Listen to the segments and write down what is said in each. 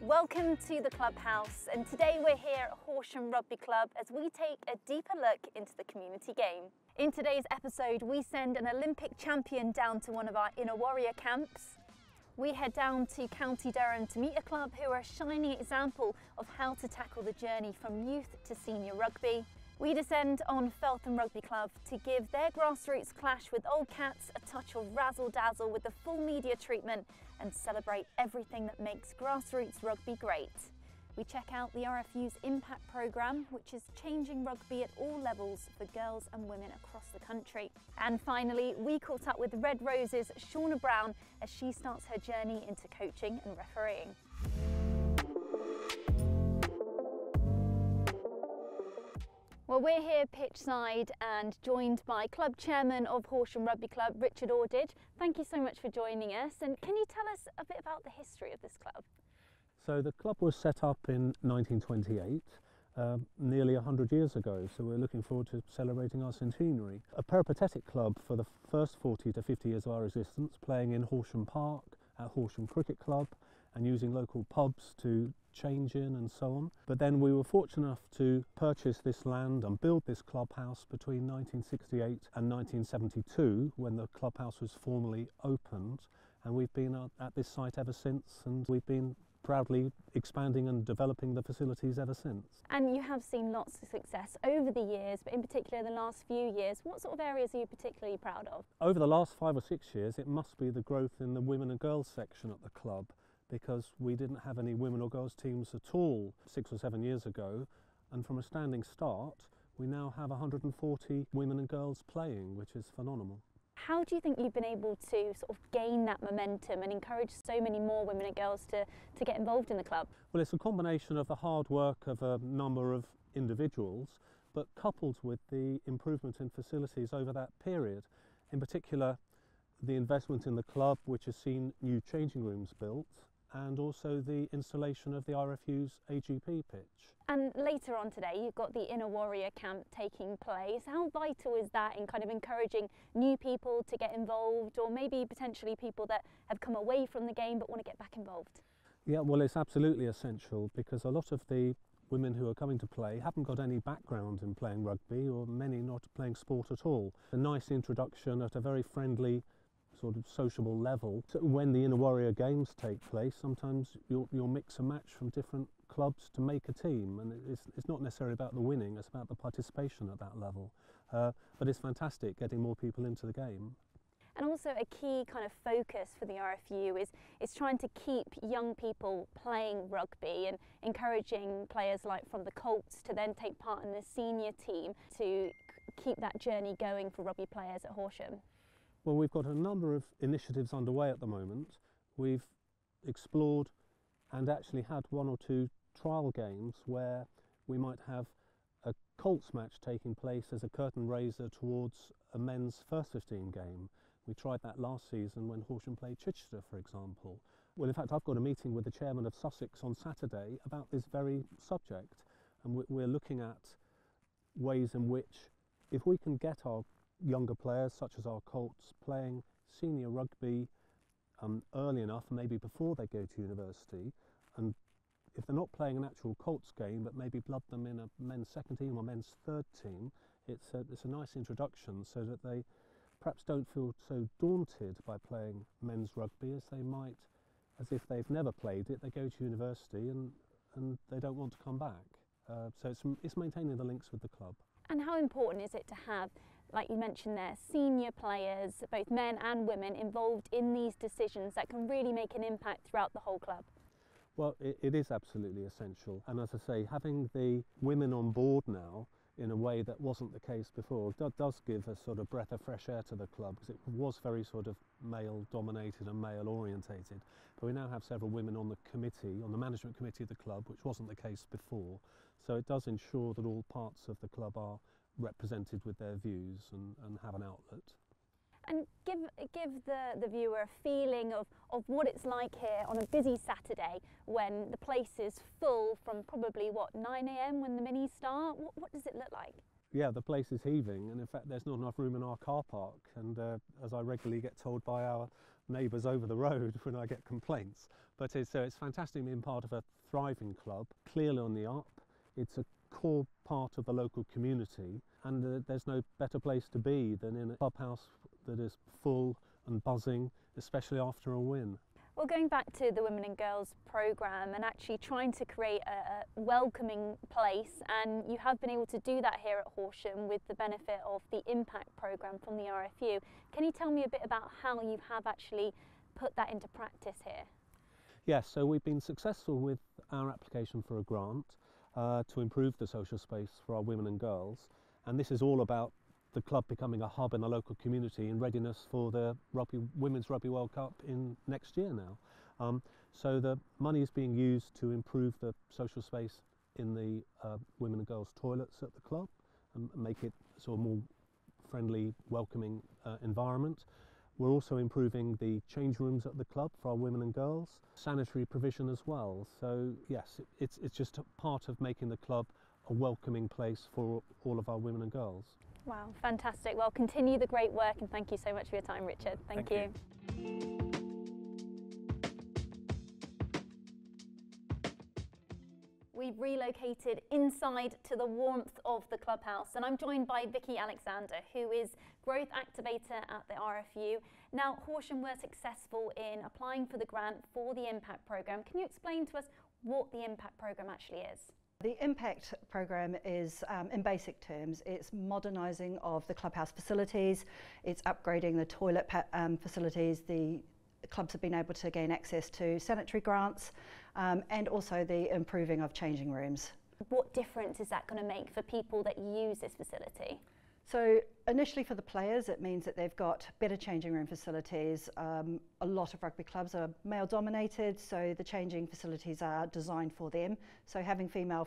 Welcome to the Clubhouse, and today we're here at Horsham Rugby Club as we take a deeper look into the community game. In today's episode, we send an Olympic champion down to one of our Inner Warrior camps. We head down to County Durham to meet a club who are a shining example of how to tackle the journey from youth to senior rugby. We descend on Feltham Rugby Club to give their grassroots clash with Old Cats a touch of razzle-dazzle with the full media treatment and celebrate everything that makes grassroots rugby great. We check out the RFU's Impact programme, which is changing rugby at all levels for girls and women across the country. And finally, we caught up with Red Rose's Shaunagh Brown as she starts her journey into coaching and refereeing. Well, we're here pitch side and joined by club chairman of Horsham Rugby Club, Richard Ordage. Thank you so much for joining us. And can you tell us a bit about the history of this club? So the club was set up in 1928, nearly 100 years ago. So we're looking forward to celebrating our centenary. A peripatetic club for the first 40 to 50 years of our existence, playing in Horsham Park, at Horsham Cricket Club, and using local pubs to change in and so on. But then we were fortunate enough to purchase this land and build this clubhouse between 1968 and 1972, when the clubhouse was formally opened, and we've been at this site ever since, and we've been proudly expanding and developing the facilities ever since. And you have seen lots of success over the years, but in particular the last few years. What sort of areas are you particularly proud of? Over the last 5 or 6 years, it must be the growth in the women and girls section at the club, because we didn't have any women or girls teams at all 6 or 7 years ago, and from a standing start we now have 140 women and girls playing, which is phenomenal. How do you think you've been able to sort of gain that momentum and encourage so many more women and girls to get involved in the club? Well, it's a combination of the hard work of a number of individuals, but coupled with the improvement in facilities over that period. In particular, the investment in the club, which has seen new changing rooms built, and also the installation of the RFU's AGP pitch. And later on today, you've got the Inner Warrior camp taking place. How vital is that in kind of encouraging new people to get involved, or maybe potentially people that have come away from the game but want to get back involved? Yeah, well, it's absolutely essential, because a lot of the women who are coming to play haven't got any background in playing rugby, or many not playing sport at all. A nice introduction at a very friendly sort of sociable level. So when the Inner Warrior games take place, sometimes you'll mix and match from different clubs to make a team, and it's not necessarily about the winning, it's about the participation at that level. But it's fantastic getting more people into the game. And also a key kind of focus for the RFU is trying to keep young people playing rugby and encouraging players like from the Colts to then take part in the senior team to keep that journey going for rugby players at Horsham. Well, we've got a number of initiatives underway at the moment. We've explored and actually had 1 or 2 trial games where we might have a Colts match taking place as a curtain raiser towards a men's first 15 game. We tried that last season when Horsham played Chichester, for example. Well, in fact, I've got a meeting with the chairman of Sussex on Saturday about this very subject, and we're looking at ways in which, if we can get our younger players, such as our Colts, playing senior rugby early enough, maybe before they go to university, and if they're not playing an actual Colts game, but maybe blood them in a men's second team or men's third team, it's a nice introduction, so that they perhaps don't feel so daunted by playing men's rugby as they might, as if they've never played it. They go to university and they don't want to come back. So it's maintaining the links with the club. And how important is it to have, like you mentioned there, senior players, both men and women, involved in these decisions that can really make an impact throughout the whole club? Well, it is absolutely essential. And as I say, having the women on board now in a way that wasn't the case before does give a sort of breath of fresh air to the club, because it was very sort of male dominated and male orientated. But we now have several women on the committee, on the management committee of the club, which wasn't the case before. So it does ensure that all parts of the club are represented with their views and have an outlet. And give the viewer a feeling of what it's like here on a busy Saturday when the place is full from probably, what, 9 AM when the minis start? What does it look like? yeah, the place is heaving, and in fact there's not enough room in our car park, and as I regularly get told by our neighbours over the road when I get complaints. But it's fantastic being part of a thriving club, clearly on the up. It's a core part of the local community, and there's no better place to be than in a clubhouse that is full and buzzing, especially after a win. Well, going back to the Women and Girls programme and actually trying to create a welcoming place, and you have been able to do that here at Horsham with the benefit of the Impact programme from the RFU. Can you tell me a bit about how you have actually put that into practice here? Yes, so we've been successful with our application for a grant to improve the social space for our women and girls, and this is all about the club becoming a hub in the local community in readiness for the Women's Rugby World Cup in next year now. So the money is being used to improve the social space in the women and girls toilets at the club and make it sort of more friendly, welcoming environment. We're also improving the change rooms at the club for our women and girls, sanitary provision as well. So yes, it's just a part of making the club a welcoming place for all of our women and girls. Wow, fantastic. Well, continue the great work, and thank you so much for your time, Richard. Thank you. We've relocated inside to the warmth of the clubhouse, and I'm joined by Vicky Alexander, who is growth activator at the RFU. Now, Horsham were successful in applying for the grant for the Impact programme. Can you explain to us what the Impact programme actually is? The Impact programme is, in basic terms, it's modernising of the clubhouse facilities, it's upgrading the toilet facilities, the clubs have been able to gain access to sanitary grants, and also the improving of changing rooms. What difference is that going to make for people that use this facility? So initially for the players, it means that they've got better changing room facilities. A lot of rugby clubs are male dominated, so the changing facilities are designed for them. So having female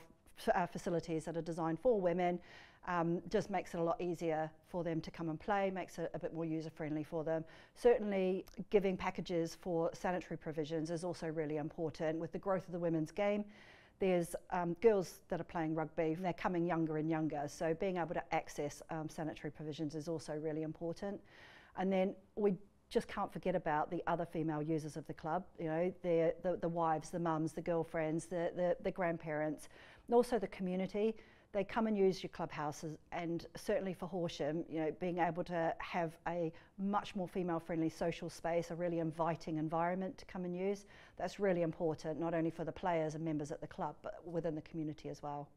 facilities that are designed for women just makes it a lot easier for them to come and play, makes it a bit more user friendly for them. Certainly giving packages for sanitary provisions is also really important. With the growth of the women's game, there's girls that are playing rugby, they're coming younger and younger, so being able to access sanitary provisions is also really important. And then we just can't forget about the other female users of the club, you know, the wives, the mums, the girlfriends, the grandparents, and also the community. They come and use your clubhouses, and certainly for Horsham, you know, being able to have a much more female-friendly social space, a really inviting environment to come and use, that's really important, not only for the players and members at the club, but within the community as well.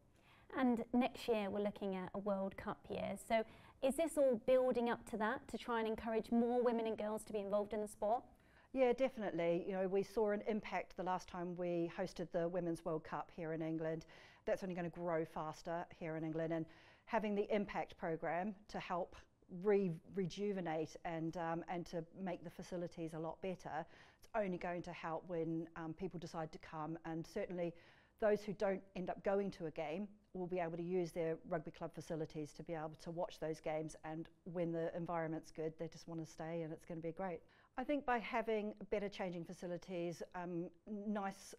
And next year we're looking at a World Cup year, so is this all building up to that, to try and encourage more women and girls to be involved in the sport? Yeah, definitely. You know, we saw an impact the last time we hosted the Women's World Cup here in England. That's only going to grow faster here in England, and having the Impact programme to help rejuvenate and to make the facilities a lot better, it's only going to help when people decide to come, and certainly those who don't end up going to a game will be able to use their rugby club facilities to be able to watch those games, and when the environment's good, they just want to stay, and it's going to be great. I think by having better changing facilities, nice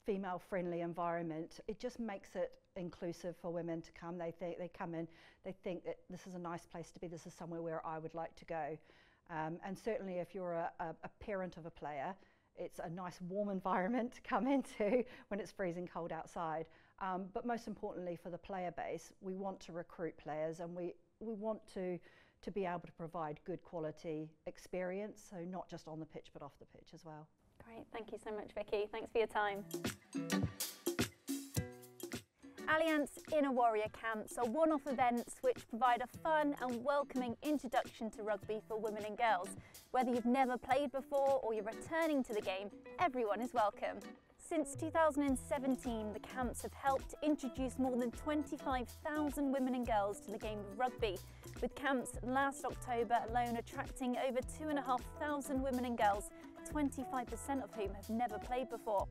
female-friendly environment, it just makes it inclusive for women to come. They come in, they think that this is a nice place to be, this is somewhere where I would like to go. And certainly if you're a parent of a player, it's a nice warm environment to come into when it's freezing cold outside. But most importantly for the player base, we want to recruit players, and we want to be able to provide good quality experience, so not just on the pitch but off the pitch as well. Great, thank you so much, Vicky. Thanks for your time. Allianz Inner Warrior camps are one-off events which provide a fun and welcoming introduction to rugby for women and girls. Whether you've never played before or you're returning to the game, everyone is welcome. Since 2017, the camps have helped introduce more than 25,000 women and girls to the game of rugby, with camps last October alone attracting over 2,500 women and girls, 25% of whom have never played before.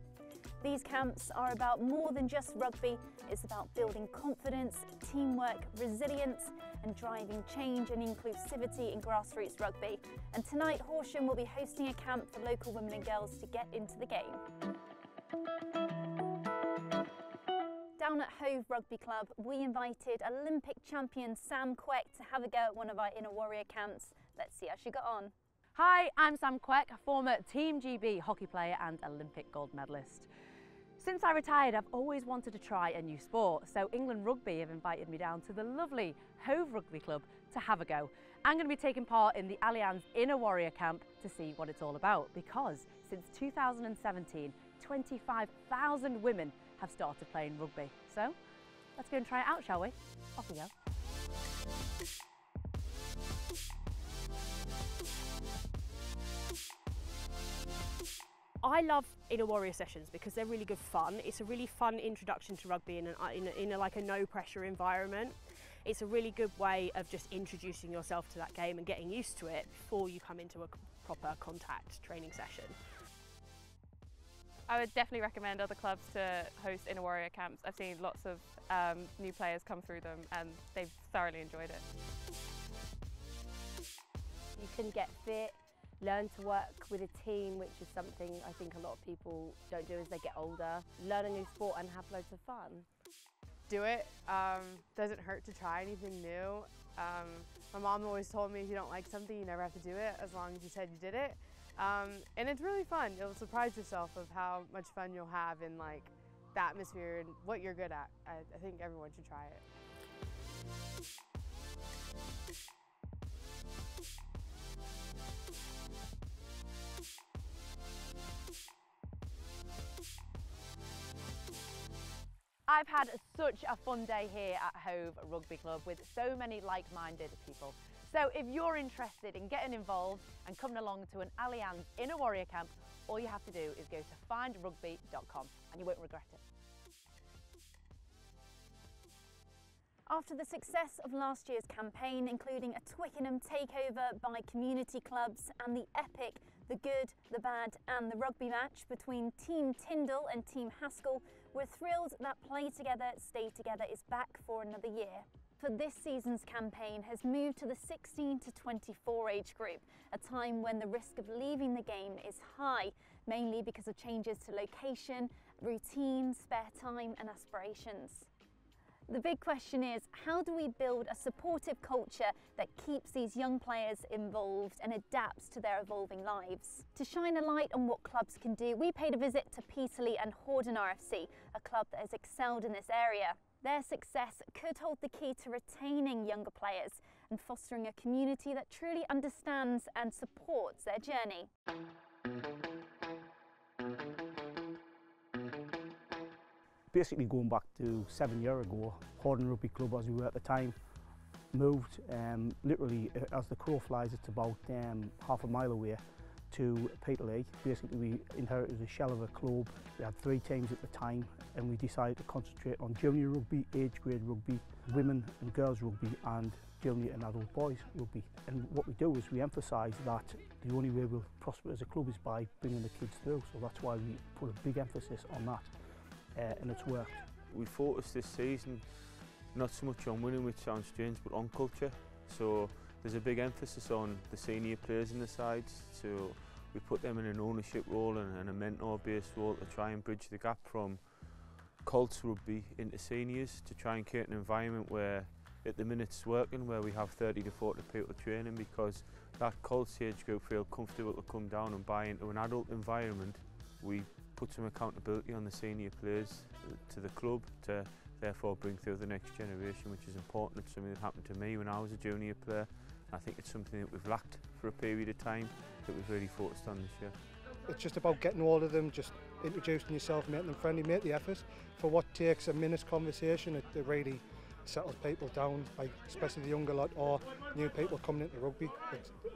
These camps are about more than just rugby. It's about building confidence, teamwork, resilience, and driving change and inclusivity in grassroots rugby. And tonight, Horsham will be hosting a camp for local women and girls to get into the game. Down at Hove Rugby Club, we invited Olympic champion Sam Quek to have a go at one of our Inner Warrior camps. Let's see how she got on. Hi, I'm Sam Quek, a former Team GB hockey player and Olympic gold medalist. Since I retired, I've always wanted to try a new sport, so England Rugby have invited me down to the lovely Hove Rugby Club to have a go. I'm going to be taking part in the Allianz Inner Warrior camp to see what it's all about, because since 2017, 25,000 women have started playing rugby. So let's go and try it out, shall we? Off we go. I love Inner Warrior sessions because they're really good fun. It's a really fun introduction to rugby in a no pressure environment. It's a really good way of just introducing yourself to that game and getting used to it before you come into a proper contact training session. I would definitely recommend other clubs to host Inner Warrior camps. I've seen lots of new players come through them and they've thoroughly enjoyed it. You can get fit, learn to work with a team, which is something I think a lot of people don't do as they get older. Learn a new sport and have loads of fun. Do it. Doesn't hurt to try anything new. My mom always told me if you don't like something, you never have to do it, as long as you said you did it. And it's really fun. You'll surprise yourself of how much fun you'll have in like the atmosphere and what you're good at. I think everyone should try it. I've had such a fun day here at Hove Rugby Club with so many like-minded people. So if you're interested in getting involved and coming along to an Allianz Inner Warrior camp, all you have to do is go to findrugby.com and you won't regret it. After the success of last year's campaign, including a Twickenham takeover by community clubs and the epic The Good, The Bad and The Rugby match between Team Tyndall and Team Haskell, we're thrilled that Play Together, Stay Together is back for another year. For this season's campaign has moved to the 16 to 24 age group, a time when the risk of leaving the game is high, mainly because of changes to location, routine, spare time and aspirations. The big question is, how do we build a supportive culture that keeps these young players involved and adapts to their evolving lives? To shine a light on what clubs can do, we paid a visit to Peterlee Horden RFC, a club that has excelled in this area. Their success could hold the key to retaining younger players and fostering a community that truly understands and supports their journey. Basically going back to 7 years ago, Horden Rugby Club, as we were at the time, moved literally as the crow flies. It's about half a mile away to Peterlee. Basically we inherited a shell of a club. We had 3 teams at the time and we decided to concentrate on junior rugby, age grade rugby, women and girls rugby and junior and adult boys rugby. And what we do is we emphasise that the only way we'll prosper as a club is by bringing the kids through. So that's why we put a big emphasis on that. And it's worked. We focused this season not so much on winning, which sounds strange, but on culture. So there's a big emphasis on the senior players in the sides. So we put them in an ownership role and a mentor-based role to try and bridge the gap from Colts rugby into seniors, to try and create an environment where at the minute it's working, where we have 30 to 40 people training, because that Colts age group feel comfortable to come down and buy into an adult environment. We put some accountability on the senior players to the club to therefore bring through the next generation, which is important. It's something that happened to me when I was a junior player. I think it's something that we've lacked for a period of time that we've really focused on this year. It's just about getting hold of them, just introducing yourself, making them friendly, make the effort. For what takes a minute's conversation, it really settles people down, like especially the younger lot or new people coming into rugby.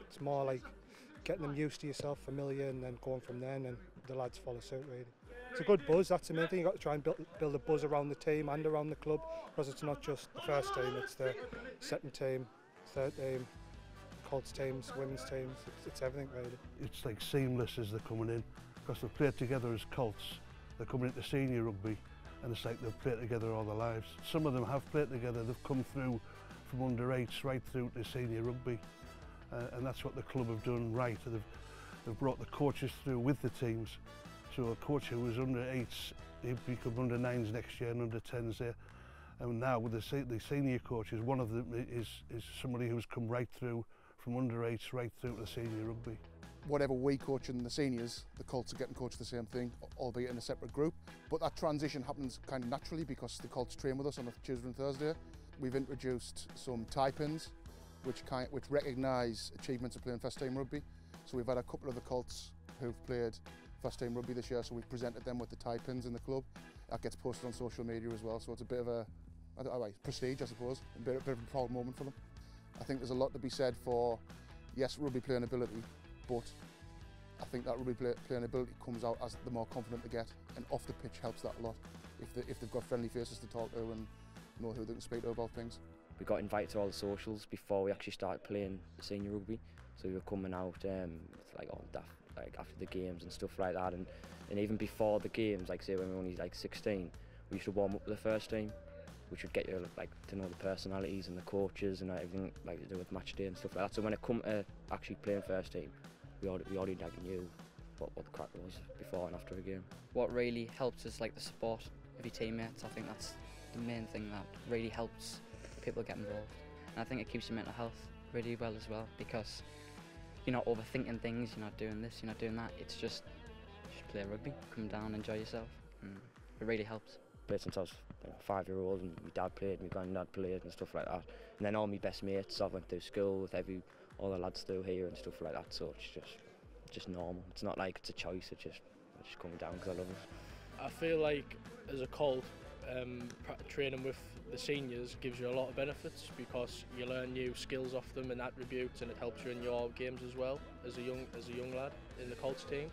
It's more like getting them used to yourself, familiar, and then going from there, and then the lads follow suit really. It's a good buzz, that's the main thing. You've got to try and build a buzz around the team and around the club, because it's not just the first team, it's the second team, third team, Colts teams, women's teams, it's everything really. It's like seamless as they're coming in, because they've played together as Colts, they're coming into senior rugby, and it's like they've played together all their lives. Some of them have played together, they've come through from under 8s right through to senior rugby, and that's what the club have done right. They've brought the coaches through with the teams, So a coach who was under 8s, he'd become under 9s next year and under 10s there. And now with the senior coaches, one of them is somebody who's come right through from under 8s right through to senior rugby. Whatever we coach in the seniors, the Colts are getting coached the same thing, albeit in a separate group. But that transition happens kind of naturally because the Colts train with us on a Tuesday and Thursday. We've introduced some tie pins, which recognise achievements of playing first team rugby. So we've had a couple of the Colts who've played first team rugby this year, so we've presented them with the tie pins in the club. That gets posted on social media as well, so it's a bit of a prestige, I suppose, a bit of a proud moment for them. I think there's a lot to be said for, yes, rugby playing ability, but I think that rugby playing ability comes out as the more confident they get, and off the pitch helps that a lot. If they've got friendly faces to talk to and know who they can speak to about things. We got invited to all the socials before we actually started playing senior rugby, so we were coming out like after the games and stuff like that, and even before the games, like say when we were only like 16, we used to warm up with the first team, which would get you like to know the personalities and the coaches and everything like to do with match day and stuff like that. So when it come to actually playing first team, we already like knew what the crack was before and after a game. What really helps is like the support of your teammates. I think that's the main thing that really helps people get involved, and I think it keeps your mental health really well as well, because you're not overthinking things, you're not doing this, you're not doing that. It's just play rugby, come down, enjoy yourself. It really helps. Played since I was 5-year-old, and my dad played, my granddad played and stuff like that. And then all my best mates, I went through school with all the lads through here and stuff like that. So it's just normal. It's not like it's a choice. It's just coming down because I love it. I feel like as a Colt, training with the seniors gives you a lot of benefits because you learn new skills off them and attributes, and it helps you in your games as well as a young lad in the Colts team.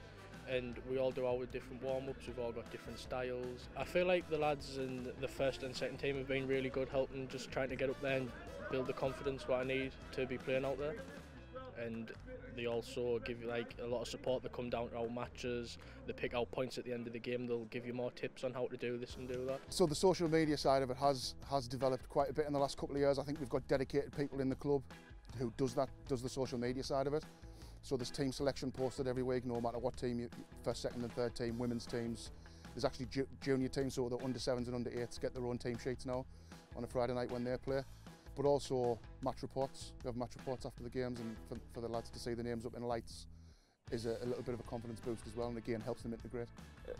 And we all do our different warm-ups, we've all got different styles. I feel like the lads in the first and second team have been really good, helping just trying to get up there and build the confidence what I need to be playing out there. And they also give you like a lot of support. They come down to our matches, they pick out points at the end of the game, they'll give you more tips on how to do this and do that. So the social media side of it has developed quite a bit in the last couple of years. I think we've got dedicated people in the club who does the social media side of it. So there's team selection posted every week, no matter what team, first, second and third team, women's teams. There's actually junior teams, so the under 7s and under 8s get their own team sheets now on a Friday night when they play. But also match reports. We have match reports after the games, and for the lads to see the names up in lights is a little bit of a confidence boost as well, and again helps them integrate.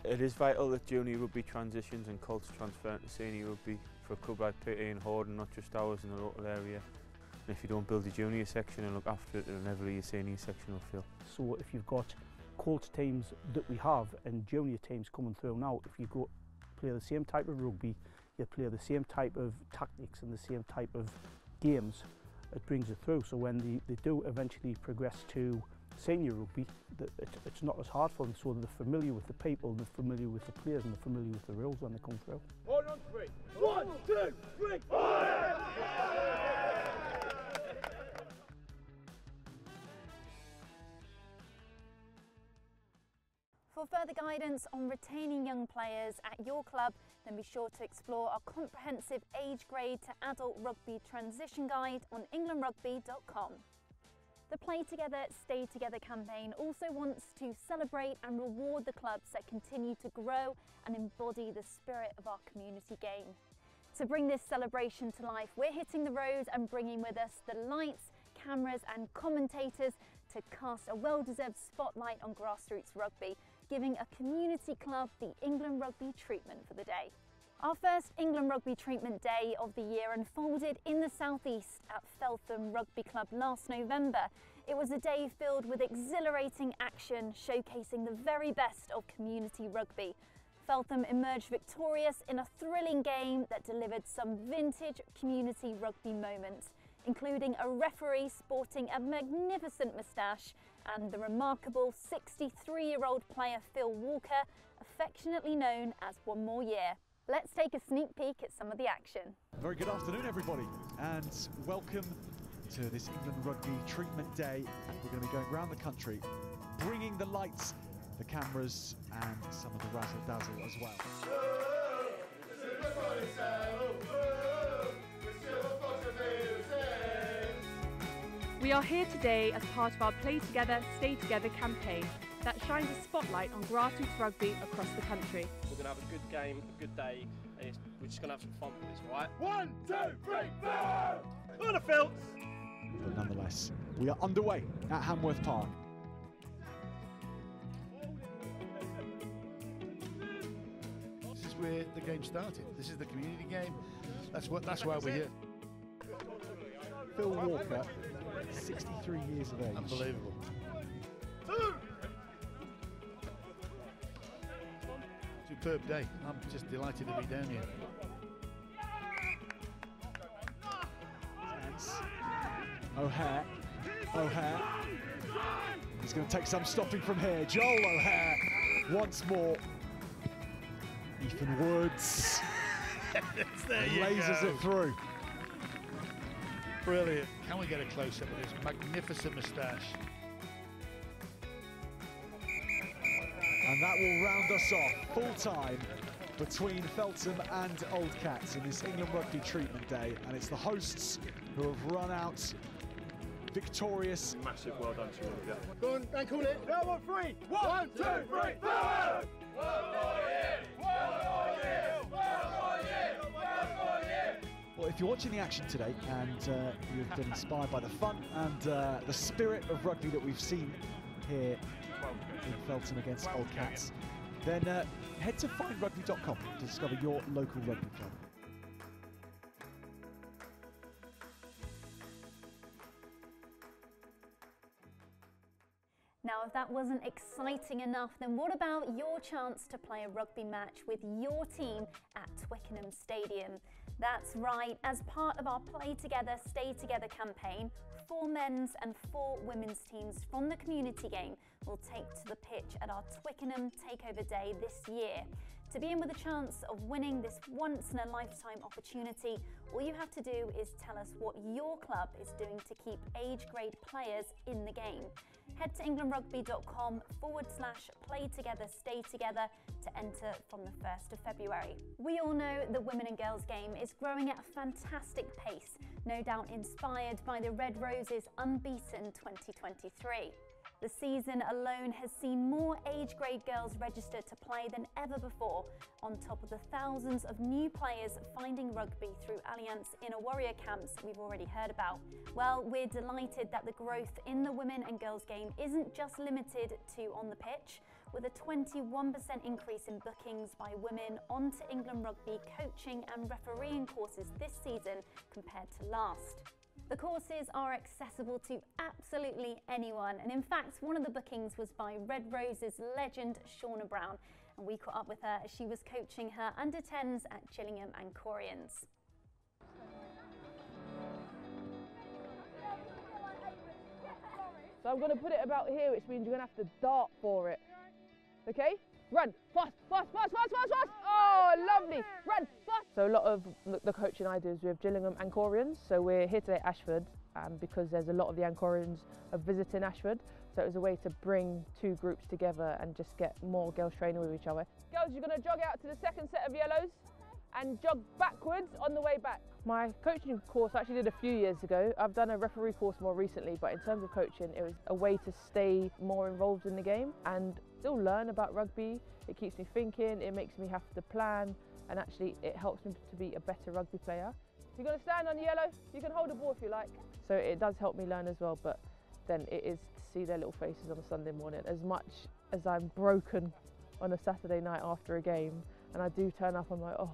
It is vital that junior rugby transitions and Colts transfer into senior rugby for a club like Peterlee Horden, not just ours in the local area. And if you don't build a junior section and look after it, it'll never be a senior section will fill. So if you've got Colts teams that we have and junior teams coming through now, if you go play the same type of rugby, you play the same type of tactics and the same type of games, it brings it through. So when they do eventually progress to senior rugby, it's not as hard for them, so they're familiar with the people, they're familiar with the players, and they're familiar with the rules when they come through. 1 on 3. 1, 2, 3, fire! For further guidance on retaining young players at your club, then be sure to explore our comprehensive age grade to adult rugby transition guide on englandrugby.com. The Play Together, Stay Together campaign also wants to celebrate and reward the clubs that continue to grow and embody the spirit of our community game. To bring this celebration to life, we're hitting the road and bringing with us the lights, cameras and commentators to cast a well-deserved spotlight on grassroots rugby, giving a community club the England Rugby treatment for the day. Our first England Rugby treatment day of the year unfolded in the southeast at Feltham Rugby Club last November. It was a day filled with exhilarating action, showcasing the very best of community rugby. Feltham emerged victorious in a thrilling game that delivered some vintage community rugby moments, including a referee sporting a magnificent moustache and the remarkable 63-year-old player Phil Walker, affectionately known as One More Year. Let's take a sneak peek at some of the action. Very good afternoon, everybody, and welcome to this England Rugby treatment day. We're going to be going around the country, bringing the lights, the cameras, and some of the razzle-dazzle as well. We are here today as part of our Play Together, Stay Together campaign that shines a spotlight on grassroots rugby across the country. We're going to have a good game, a good day, and we're just going to have some fun with this, all right? 1, 2, 3, 4! On the field! But nonetheless, we are underway at Hamworth Park. This is where the game started. This is the community game. That's why we're here. Phil Walker, 63 years of age. Unbelievable. Superb day. I'm just delighted to be down here. O'Hare. He's going to take some stopping from here. Joel O'Hare once more. Ethan Woods lasers it through. Brilliant. Can we get a close-up of this magnificent moustache? And that will round us off full-time between Feltham and Old Cats in this England Rugby treatment day. And it's the hosts who have run out victorious. Massive well done to you. Yeah. Go on, and call it. Now on 3. 1, 2, 3, forward! Well, if you're watching the action today and you've been inspired by the fun and the spirit of rugby that we've seen here in Feltham against Old Cats, then head to findrugby.com to discover your local rugby club. Now, if that wasn't exciting enough, then what about your chance to play a rugby match with your team at Twickenham Stadium? That's right, as part of our Play Together, Stay Together campaign, 4 men's and 4 women's teams from the community game will take to the pitch at our Twickenham Takeover Day this year. To be in with a chance of winning this once-in-a-lifetime opportunity, all you have to do is tell us what your club is doing to keep age-grade players in the game. Head to englandrugby.com/Play Together, Stay Together to enter from the 1st of February. We all know the women and girls game is growing at a fantastic pace, no doubt inspired by the Red Roses' unbeaten 2023. The season alone has seen more age-grade girls registered to play than ever before, on top of the thousands of new players finding rugby through Allianz Inner Warrior camps we've already heard about. Well, we're delighted that the growth in the women and girls game isn't just limited to on the pitch, with a 21% increase in bookings by women onto England Rugby coaching and refereeing courses this season compared to last. The courses are accessible to absolutely anyone, and in fact one of the bookings was by Red Roses legend Shaunagh Brown, and we caught up with her as she was coaching her under-10s at Gillingham and Corians. So I'm going to put it about here, which means you're going to have to dart for it. Okay? Run! Fast! Fast! Fast! Fast! Fast! Fast! Oh, lovely! Run! Fast! So a lot of the coaching I do is with Gillingham and Corians. So we're here today at Ashford because there's a lot of the Ancorians are visiting Ashford. So it was a way to bring 2 groups together and just get more girls training with each other. Girls, you're going to jog out to the second set of yellows and jog backwards on the way back. My coaching course I actually did a few years ago. I've done a referee course more recently, but in terms of coaching, it was a way to stay more involved in the game and still learn about rugby. It keeps me thinking, it makes me have to plan, and actually it helps me to be a better rugby player. If you're going to stand on the yellow, you can hold the ball if you like. So it does help me learn as well, but then it is to see their little faces on a Sunday morning. As much as I'm broken on a Saturday night after a game, and I do turn up, I'm like, oh,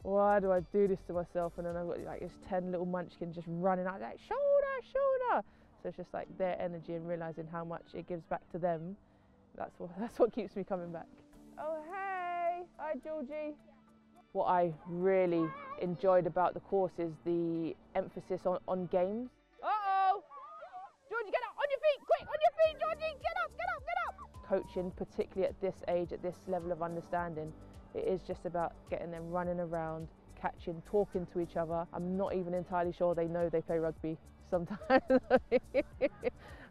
why do I do this to myself? And then I've got like this 10 little munchkins just running out like, Shaunagh, Shaunagh. So it's just like their energy and realising how much it gives back to them. That's what keeps me coming back. Oh, hey, hi Georgie. What I really enjoyed about the course is the emphasis on games. Uh-oh! Georgie, get up, on your feet, quick, on your feet, Georgie, get up, get up, get up! Coaching, particularly at this age, at this level of understanding, it is just about getting them running around, catching, talking to each other. I'm not even entirely sure they know they play rugby sometimes.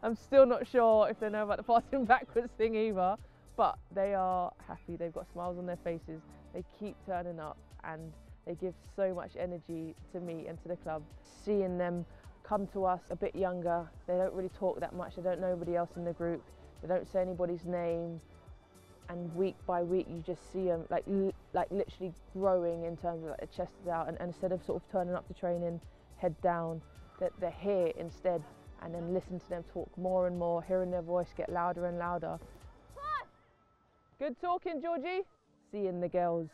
I'm still not sure if they know about the passing backwards thing either, but they are happy, they've got smiles on their faces, they keep turning up and they give so much energy to me and to the club. Seeing them come to us a bit younger, they don't really talk that much, they don't know anybody else in the group, they don't say anybody's name, and week by week you just see them like literally growing in terms of like their chest is out, and instead of sort of turning up to training head down, that they're here instead, and then listen to them talk more and more, hearing their voice get louder and louder. Good talking, Georgie. Seeing the girls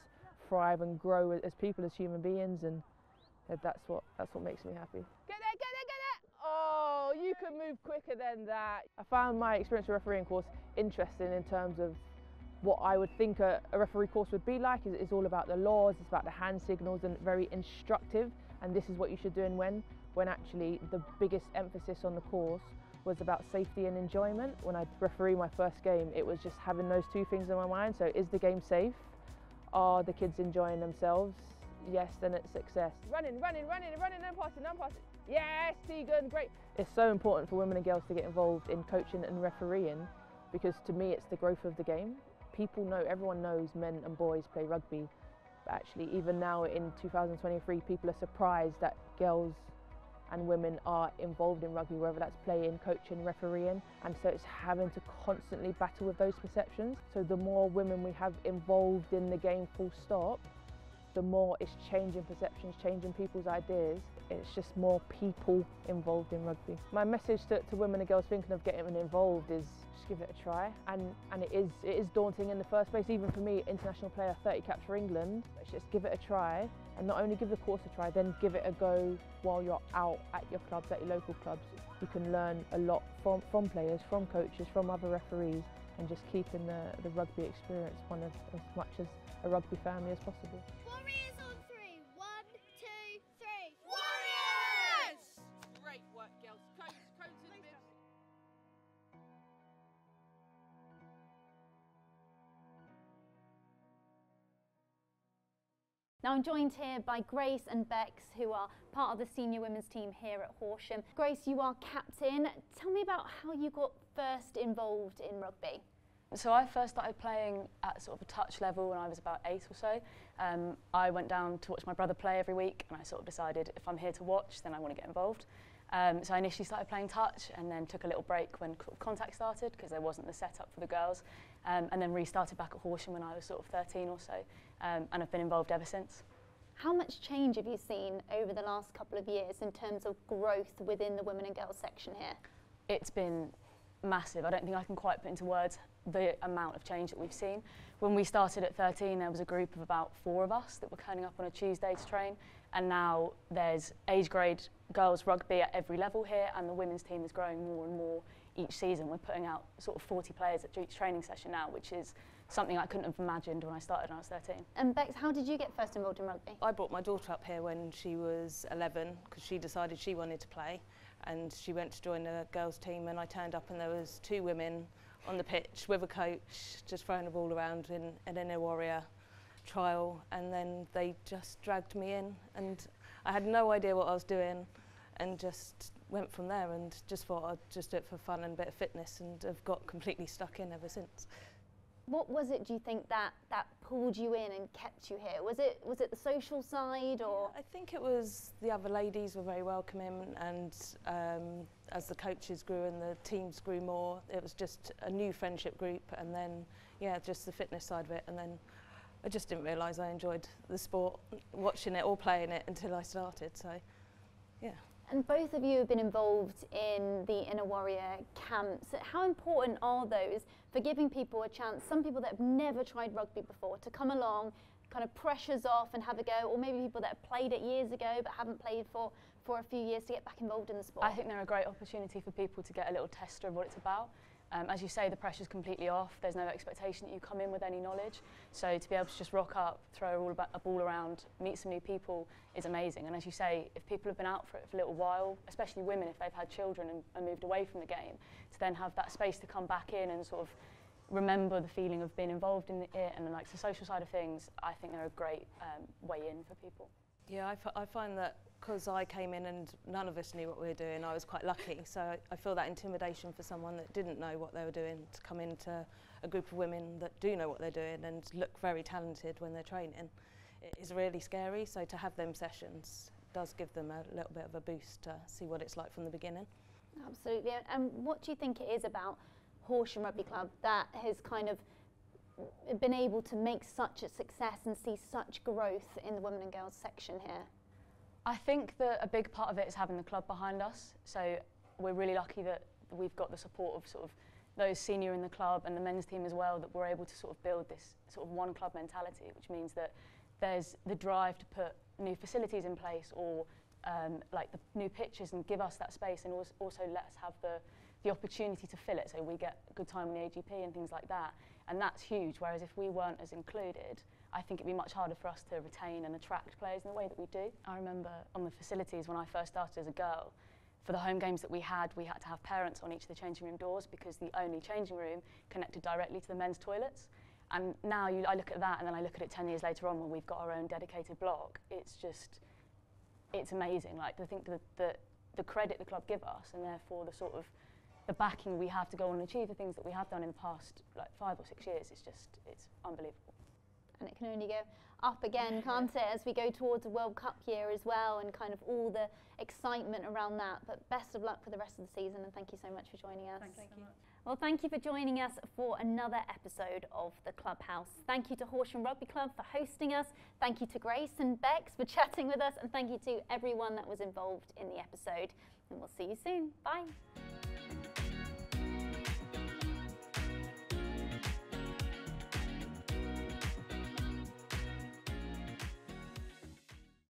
thrive and grow as people, as human beings, and that's what makes me happy. Get there, get there, get there! Oh, you can move quicker than that. I found my experience of refereeing course interesting in terms of what I would think a referee course would be like. It's all about the laws, it's about the hand signals, and very instructive, and this is what you should do and when actually the biggest emphasis on the course was about safety and enjoyment. When I refereed my first game, it was just having those two things in my mind. So is the game safe? Are the kids enjoying themselves? Yes, then it's success. Running, running, running, running, and passing, and passing. Yes, Tegan, great. It's so important for women and girls to get involved in coaching and refereeing, because to me it's the growth of the game. People know, everyone knows men and boys play rugby, but actually even now in 2023 people are surprised that girls and women are involved in rugby, whether that's playing, coaching, refereeing, and so it's having to constantly battle with those perceptions. So the more women we have involved in the game full stop, the more it's changing perceptions, changing people's ideas. It's just more people involved in rugby. My message to women and girls thinking of getting involved is just give it a try, and it is daunting in the first place. Even for me, international player, 30 caps for England, let's just give it a try, and not only give the course a try, then give it a go while you're out at your clubs, at your local clubs. You can learn a lot from players, from coaches, from other referees, and just keeping the rugby experience one of as much as a rugby family as possible. Warriors on three. 1, 2, 3. Warriors! Great work, girls. Cones in the middle. Now I'm joined here by Grace and Bex, who are part of the senior women's team here at Horsham. Grace, you are captain. Tell me about how you got first involved in rugby. So I first started playing at sort of a touch level when I was about 8 or so. I went down to watch my brother play every week, and I sort of decided if I'm here to watch, then I want to get involved. So I initially started playing touch, and then took a little break when contact started, because there wasn't the setup for the girls, and then restarted back at Horsham when I was sort of 13 or so, and I've been involved ever since. How much change have you seen over the last couple of years in terms of growth within the women and girls section here? It's been massive. I don't think I can quite put into words the amount of change that we've seen. When we started at 13, there was a group of about 4 of us that were turning up on a Tuesday to train, and now there's age grade girls rugby at every level here, and the women's team is growing more and more each season. We're putting out sort of 40 players at each training session now, which is something I couldn't have imagined when I started when I was 13. And Bex, how did you get first involved in rugby? I brought my daughter up here when she was 11, because she decided she wanted to play, and she went to join the girls team, and I turned up and there was 2 women on the pitch with a coach just throwing the ball around in an Inner Warrior trial, and then they just dragged me in, and I had no idea what I was doing, and just went from there, and just thought I'd just do it for fun and a bit of fitness, and have got completely stuck in ever since. What was it, do you think, that pulled you in and kept you here? Was it the social side, or? Yeah, I think it was the other ladies were very welcoming, and as the coaches grew and the teams grew more, it was just a new friendship group, and then yeah, just the fitness side of it, and then I just didn't realise I enjoyed the sport, watching it or playing it until I started, so yeah. And both of you have been involved in the Inner Warrior camps. How important are those for giving people a chance, some people that have never tried rugby before, to come along, kind of pressures off and have a go, or maybe people that have played it years ago but haven't played for a few years to get back involved in the sport? I think they're a great opportunity for people to get a little tester of what it's about. As you say, the pressure's completely off. There's no expectation that you come in with any knowledge. So to be able to just rock up, throw a ball around, meet some new people is amazing. And as you say, if people have been out for it for a little while, especially women if they've had children and moved away from the game, to then have that space to come back in and sort of remember the feeling of being involved in it and like the social side of things, I think they're a great way in for people. Yeah, I find that because I came in and none of us knew what we were doing, I was quite lucky. So I feel that intimidation for someone that didn't know what they were doing to come into a group of women that do know what they're doing and look very talented when they're training, it is really scary. So to have them sessions does give them a little bit of a boost to see what it's like from the beginning. Absolutely. And what do you think it is about Horsham Rugby Club that has kind of been able to make such a success and see such growth in the women and girls section here? I think that a big part of it is having the club behind us. So we're really lucky that we've got the support of sort of those senior in the club and the men's team as well, that we're able to sort of build this sort of one club mentality, which means that there's the drive to put new facilities in place, or like the new pitches, and give us that space, and also let us have the opportunity to fill it, so we get a good time on the AGP and things like that. And that's huge, whereas if we weren't as included, I think it'd be much harder for us to retain and attract players in the way that we do. I remember on the facilities when I first started as a girl, for the home games that we had to have parents on each of the changing room doors, because the only changing room connected directly to the men's toilets. And now I look at that, and then I look at it 10 years later on when we've got our own dedicated block. It's just, it's amazing. Like, I think the credit the club give us, and therefore the sort of the backing we have to go on and achieve the things that we have done in the past like 5 or 6 years, it's unbelievable. And it can only go up again, can't it, as we go towards a World Cup year as well, and kind of all the excitement around that. But best of luck for the rest of the season, and thank you so much for joining us. Thank you. Well, thank you for joining us for another episode of the Clubhouse. Thank you to Horsham Rugby Club for hosting us. Thank you to Grace and Bex for chatting with us, and thank you to everyone that was involved in the episode. And we'll see you soon. Bye.